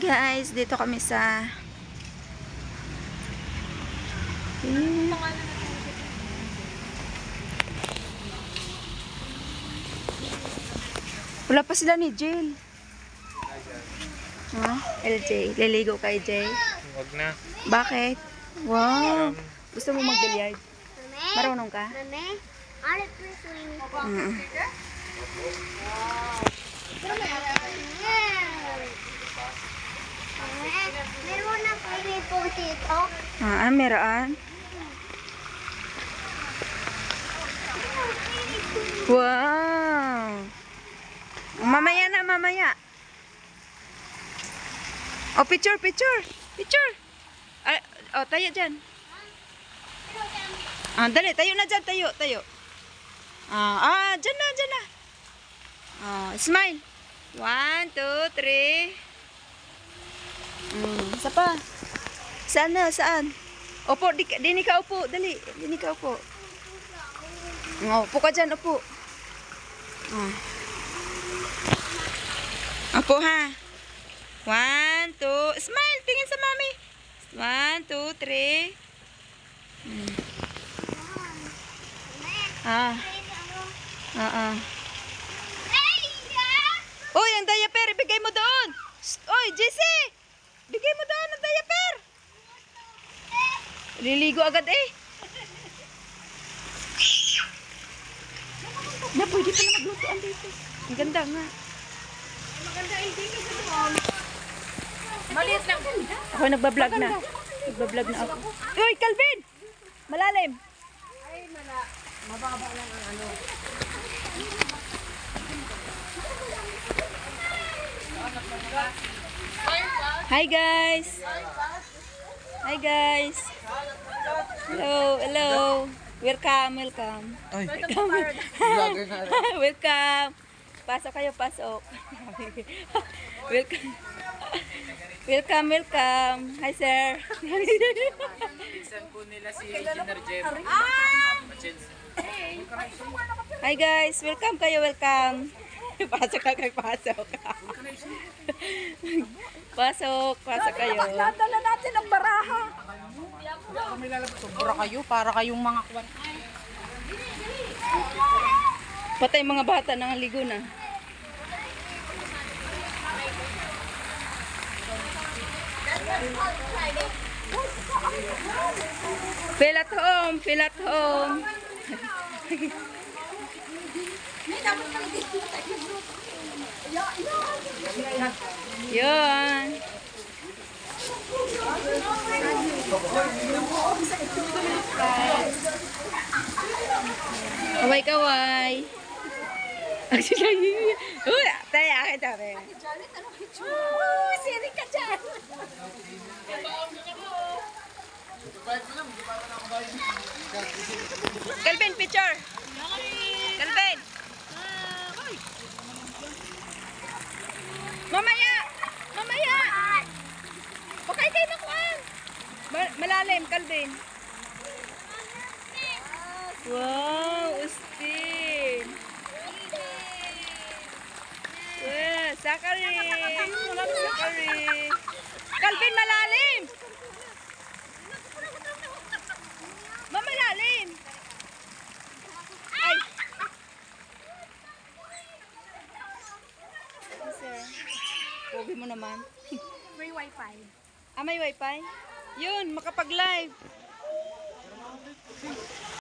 Hi guys, dito kami sa wala pa sila ni Jill. LJ, liligo kay Jay. Huwag na. Bakit? Wow. Gusto mo mag-billiard? Marunong ka? Mami, I'll play swimming pool. Meron na swimming pool dito. Meron? Wow. Mamaya na, mamaya. Oh, picture. Ay, oh, tayo dyan. Dali, tayo na dyan, tayo. Dyan na. Smile. 1, 2, 3. Isa pa. Saan? Opo, dini ka upo. Dali, dini ka upo. Upo ka dyan, upo. Upo ha. 1, 2. Smile, tingin sa mami. 1, 2, 3. Uy, ang diaper, ibigay mo doon. Uy, JC! Bigay mo doon ang diaper. Liligo agad eh. Na, pwede pa na maglutoan dito. Ang ganda nga. Maganda yung dito sa Maliit lang. Ako nagbablog na. Nagbablog na ako. Uy, Calvin! Malalim. Ay, mababa lang ang ano. Hi guys. Hello. Welcome. Ay, Welcome. Pasok kayo. Welcome. Hi sir. Pinsan po nila si Engineer Jeff. Hi guys, welcome. Pasok kayo. Pasok kayo. Dadala natin ang baraha. Kami lalabas. Sobra kayo, para kayong mga kwan. Patay mga bata nang ligo na. Feel at home. Yun. Kaway. Uy, tayo akin dami. Siri ka dyan. Calvin, picture. Calvin. Mamaya. Okay kayo na kuhan. Malalim, Calvin. Wow, Ustin. Sakari. Calvin, malalim. Mamalalim. Ay. Sir. Pogi mo naman. May wifi. May wifi? Yun, makapag-live.